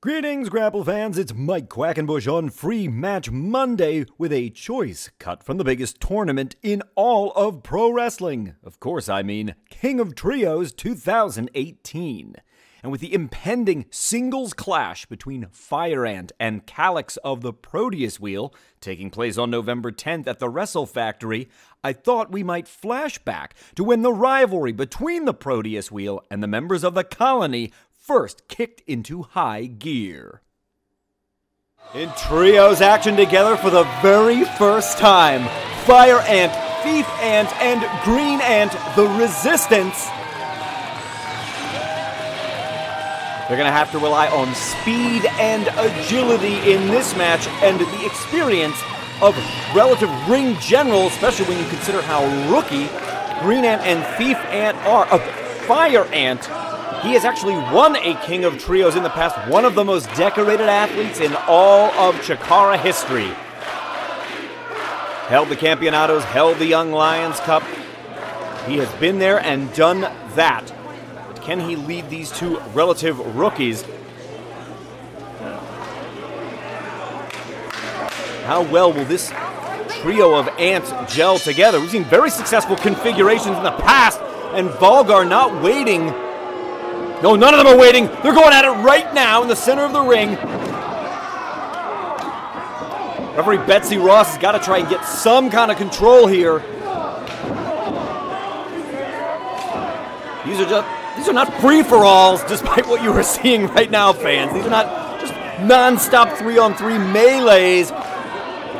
Greetings, Grapple fans. It's Mike Quackenbush on Free Match Monday with a choice cut from the biggest tournament in all of pro wrestling. Of course, I mean King of Trios 2018. And with the impending singles clash between Fire Ant and Calyx of the Proteus Wheel taking place on November 10th at the Wrestle Factory, I thought we might flash back to when the rivalry between the Proteus Wheel and the members of the Colony first kicked into high gear. In trios action together for the very first time, Fire Ant, Thief Ant, and Green Ant, the Resistance. They're going to have to rely on speed and agility in this match and the experience of relative ring general, especially when you consider how rookie Green Ant and Thief Ant are. Fire Ant, he has actually won a King of Trios in the past, one of the most decorated athletes in all of CHIKARA history. Held the Campeonatos, held the Young Lions Cup. He has been there and done that. But can he lead these two relative rookies? How well will this trio of ants gel together? We've seen very successful configurations in the past, and Volgar not waiting. No, none of them are waiting. They're going at it right now in the center of the ring. Referee Betsy Ross has got to try and get some kind of control here. These are not free-for-alls, despite what you are seeing right now, fans. These are not just non-stop 3-on-3 melees.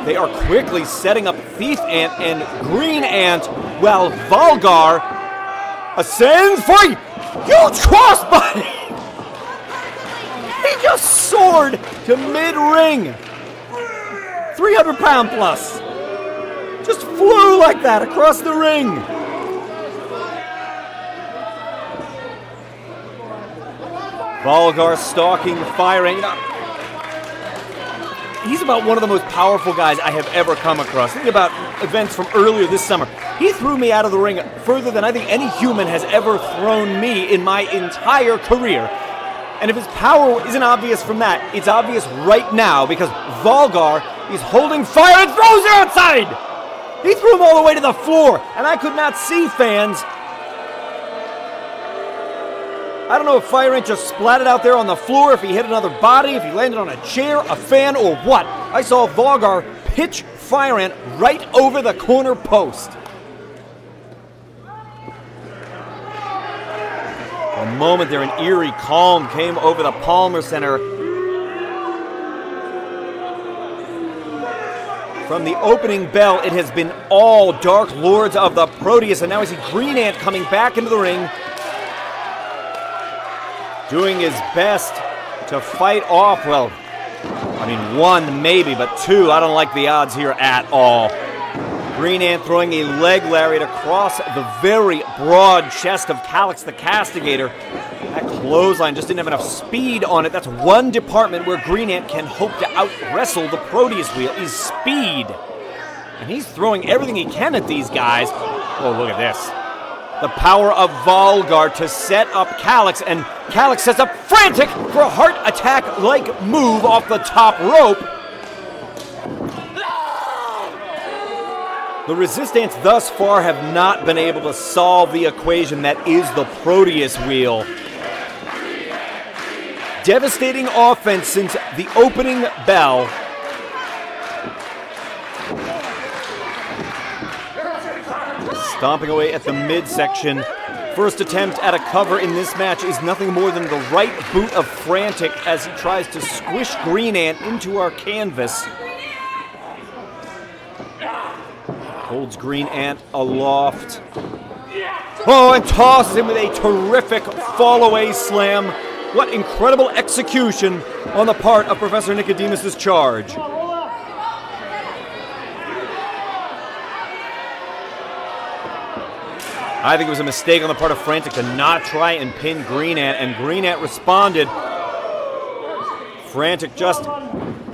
They are quickly setting up Thief Ant and Green Ant, while Volgar ascends for a huge crossbody! He just soared to mid-ring. 300-pound plus. Just flew like that across the ring. Volgar stalking Fire Ant. He's about one of the most powerful guys I have ever come across. Think about events from earlier this summer. He threw me out of the ring further than I think any human has ever thrown me in my entire career. And if his power isn't obvious from that, it's obvious right now because Volgar is holding Fire and throws her outside! He threw him all the way to the floor, and I could not see, fans. I don't know if Fire Ant just splatted out there on the floor, if he hit another body, if he landed on a chair, a fan, or what. I saw Volgar pitch Fire Ant right over the corner post. For a moment there, an eerie calm came over the Palmer Center. From the opening bell, it has been all Dark Lords of the Proteus, and now I see Green Ant coming back into the ring, doing his best to fight off, well, I mean, one maybe, but two, I don't like the odds here at all. Green Ant throwing a leg lariat across the very broad chest of Calyx the Castigator. That clothesline just didn't have enough speed on it. That's one department where Green Ant can hope to out-wrestle the Proteus Wheel, is speed. And he's throwing everything he can at these guys. Oh, look at this. The power of Volgar to set up Calyx, and Calyx sets up Frantic for a heart attack-like move off the top rope. The Resistance thus far have not been able to solve the equation that is the Proteus Wheel. Devastating offense since the opening bell. Stomping away at the midsection. First attempt at a cover in this match is nothing more than the right boot of Frantic as he tries to squish Green Ant into our canvas. Holds Green Ant aloft. Oh, and tosses him with a terrific fall-away slam. What incredible execution on the part of Professor Nicodemus' charge. I think it was a mistake on the part of Frantic to not try and pin Green Ant, and Green Ant responded. Frantic just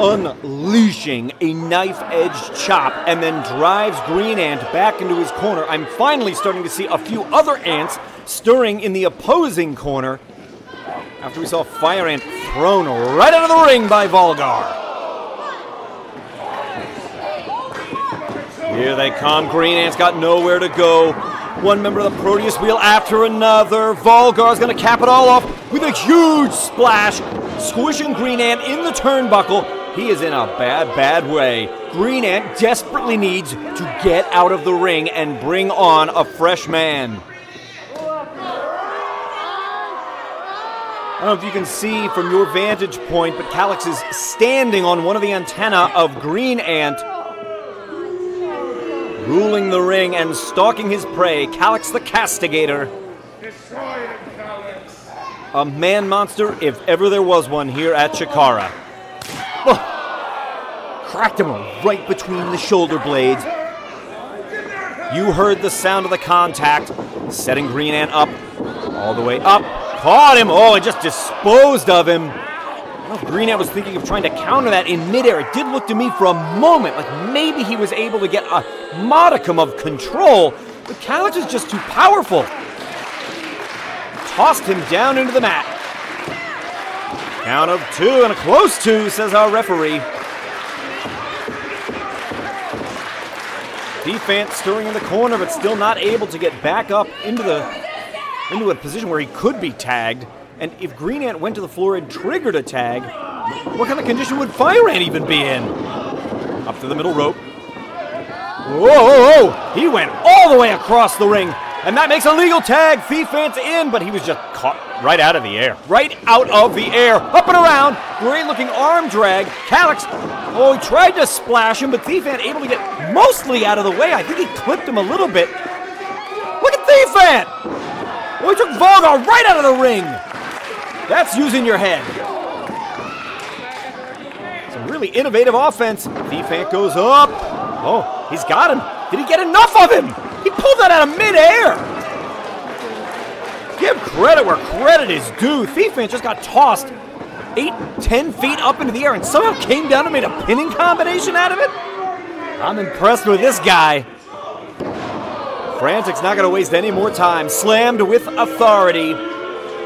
unleashing a knife-edged chop and then drives Green Ant back into his corner. I'm finally starting to see a few other ants stirring in the opposing corner. after we saw Fire Ant thrown right out of the ring by Volgar. Here they come. Green Ant's got nowhere to go. One member of the Proteus Wheel after another. Volgar's going to cap it all off with a huge splash, squishing Green Ant in the turnbuckle. He is in a bad, bad way. Green Ant desperately needs to get out of the ring and bring on a fresh man. I don't know if you can see from your vantage point, but Calyx is standing on one of the antennae of Green Ant, ruling the ring and stalking his prey, Calyx the Castigator. Destroy him, Calyx. A man monster, if ever there was one, here at CHIKARA. Oh, cracked him right between the shoulder blades. You heard the sound of the contact, setting Green Ant up, all the way up. Caught him! Oh, it just disposed of him. I don't know if Green Ant was thinking of trying to counter that in midair. It did look to me for a moment like maybe he was able to get a modicum of control, but Calyx is just too powerful. Tossed him down into the mat. Count of 2 and a close 2, says our referee. Defant stirring in the corner, but still not able to get back up into a position where he could be tagged. And if Green Ant went to the floor and triggered a tag, what kind of condition would Fire Ant even be in? Up to the middle rope. Whoa, whoa, whoa! He went all the way across the ring, and that makes a legal tag. Thief Ant's in, but he was just caught right out of the air. Right out of the air. Up and around. Great looking arm drag. Calyx, oh, he tried to splash him, but Thief Ant able to get mostly out of the way. I think he clipped him a little bit. Look at Thief Ant! Oh, he took Volgar right out of the ring. That's using your head. Some really innovative offense. Thief Ant goes up. Oh, he's got him. Did he get enough of him? He pulled that out of midair. Give credit where credit is due. Thief Ant just got tossed 8-10 feet up into the air and somehow came down and made a pinning combination out of it. I'm impressed with this guy. Frantic's not going to waste any more time. Slammed with authority.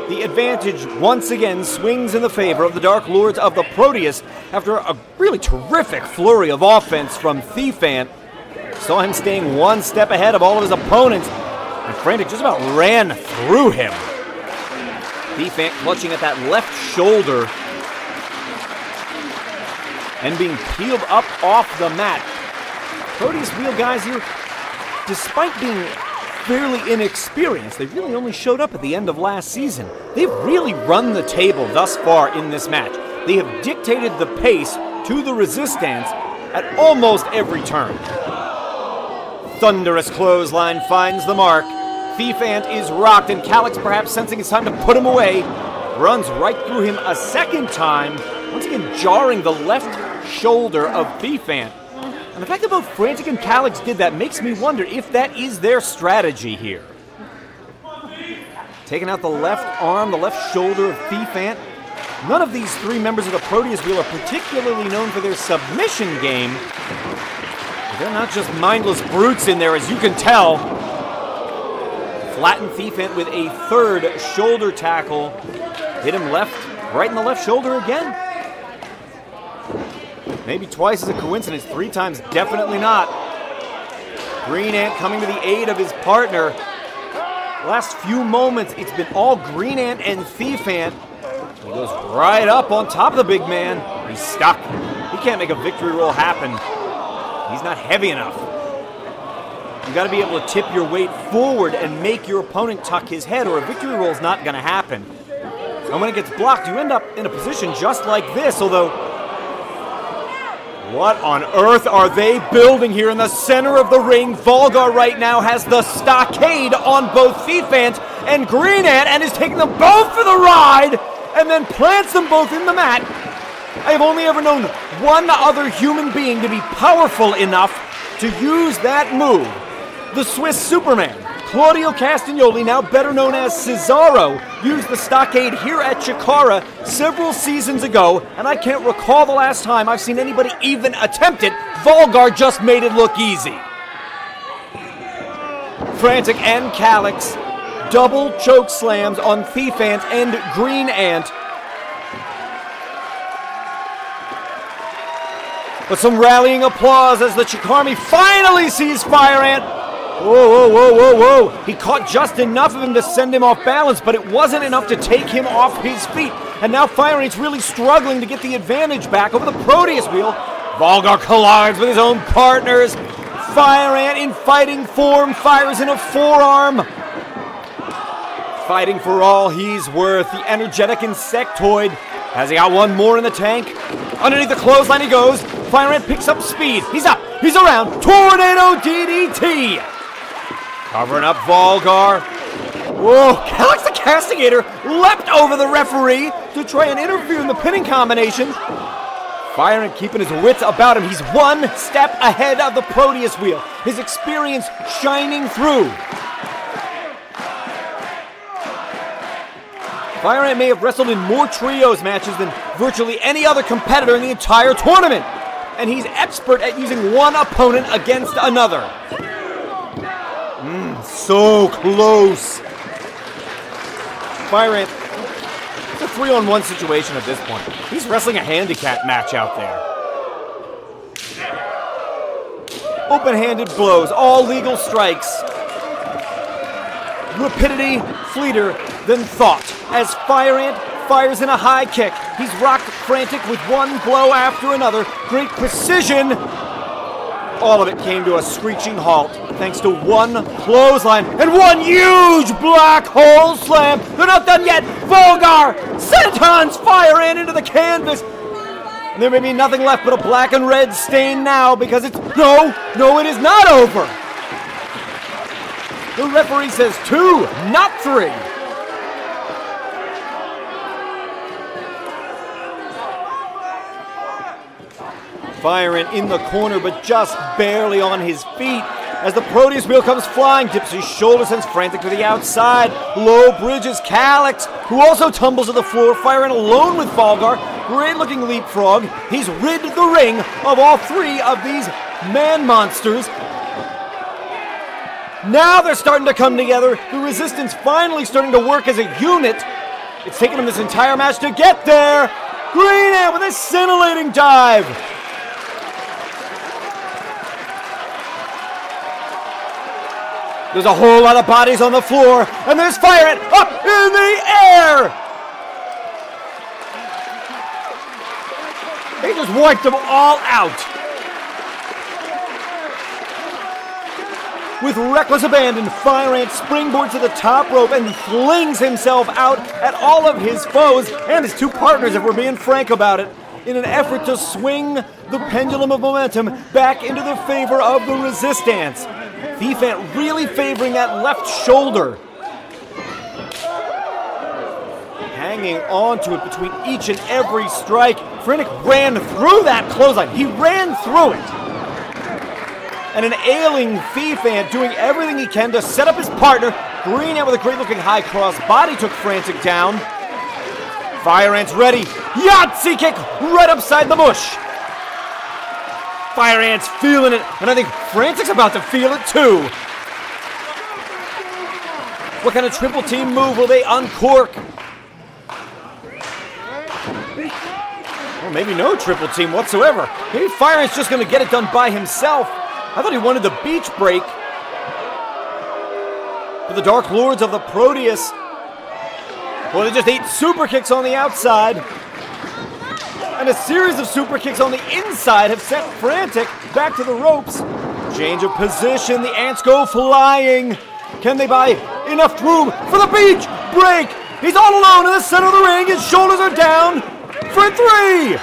The advantage once again swings in the favor of the Dark Lords of the Proteus after a really terrific flurry of offense from Thief Ant. Saw him staying one step ahead of all of his opponents, and Frantic just about ran through him. Thief Ant clutching at that left shoulder and being peeled up off the mat. Proteus Wheel guys here, despite being fairly inexperienced, they really only showed up at the end of last season. They've really run the table thus far in this match. They have dictated the pace to the Resistance at almost every turn. Thunderous clothesline finds the mark. Thief Ant is rocked, and Calyx, perhaps sensing it's time to put him away, runs right through him a second time, once again jarring the left shoulder of Thief Ant. And the fact that both Frantic and Calyx did that makes me wonder if that is their strategy here. Taking out the left arm, the left shoulder of Thief Ant. None of these three members of the Proteus Wheel are particularly known for their submission game. But they're not just mindless brutes in there, as you can tell. Flattened Thief Ant with a third shoulder tackle. Hit him right in the left shoulder again. Maybe twice is a coincidence, 3 times definitely not. Green Ant coming to the aid of his partner. Last few moments, it's been all Green Ant and Thief Ant. He goes right up on top of the big man. He's stuck. He can't make a victory roll happen. He's not heavy enough. You got to be able to tip your weight forward and make your opponent tuck his head, or a victory roll is not going to happen. And when it gets blocked, you end up in a position just like this, although what on earth are they building here in the center of the ring? Volgar right now has the stockade on both Thief Ant and Green Ant and is taking them both for the ride and then plants them both in the mat. I have only ever known one other human being to be powerful enough to use that move. The Swiss Superman, Claudio Castagnoli, now better known as Cesaro, used the stockade here at CHIKARA several seasons ago, and I can't recall the last time I've seen anybody even attempt it. Volgar just made it look easy. Frantic and Calyx double choke slams on Thief Ant and Green Ant. But some rallying applause as the CHIKARA finally sees Fire Ant. Whoa, whoa, whoa, whoa, whoa. He caught just enough of him to send him off balance, but it wasn't enough to take him off his feet. And now Fire Ant's really struggling to get the advantage back over the Proteus Wheel. Volgar collides with his own partners. Fire Ant in fighting form fires in a forearm. Fighting for all he's worth, the energetic insectoid. Has he got one more in the tank? Underneath the clothesline he goes. Fire Ant picks up speed. He's up. He's around. Tornado DDT. Covering up Volgar. Whoa, Calyx the Castigator leapt over the referee to try and interfere in the pinning combination. Fire Ant keeping his wits about him. He's one step ahead of the Proteus Wheel. His experience shining through. Fire Ant may have wrestled in more trios matches than virtually any other competitor in the entire tournament. And he's expert at using one opponent against another. So close. Fire Ant, it's a 3-on-1 situation at this point. He's wrestling a handicap match out there. Open-handed blows, all legal strikes. Rapidity, fleeter than thought. As Fire Ant fires in a high kick. He's rock frantic with one blow after another. Great precision. All of it came to a screeching halt thanks to one clothesline and one huge black hole slam. They're not done yet. Volgar sentons Fire Ant into the canvas. And there may be nothing left but a black and red stain now because it's... No, it is not over. The referee says 2, not 3. Fire Ant in the corner, but just barely on his feet. As the Proteus Wheel comes flying, dips his shoulder, sends frantic to the outside. Low bridges Calyx, who also tumbles to the floor. Fire Ant alone with Volgar. Great looking leapfrog. He's rid the ring of all 3 of these man monsters. Now they're starting to come together. The Resistance finally starting to work as a unit. It's taken them this entire match to get there. Green Ant with a scintillating dive. There's a whole lot of bodies on the floor, and there's Fire Ant up in the air! He just wiped them all out. With reckless abandon, Fire Ant springboards to the top rope and flings himself out at all of his foes and his 2 partners, if we're being frank about it, in an effort to swing the pendulum of momentum back into the favor of the Resistance. Thief Ant really favoring that left shoulder. Hanging on to it between each and every strike. Frantic ran through that clothesline. He ran through it. And an ailing Thief Ant doing everything he can to set up his partner. Green Ant with a great looking high cross body took Frantic down. Fire Ant's ready. Yahtzee kick right upside the bush. Fire Ant's feeling it, and I think Frantic's about to feel it too. What kind of triple team move will they uncork? Or maybe no triple team whatsoever. Maybe Fire Ant's just going to get it done by himself. I thought he wanted the beach break. But the Dark Lords of the Proteus, well, they just ate super kicks on the outside. And a series of super kicks on the inside have sent Frantic back to the ropes. Change of position, the Ants go flying. Can they buy enough room for the beach break? He's all alone in the center of the ring, his shoulders are down for 3.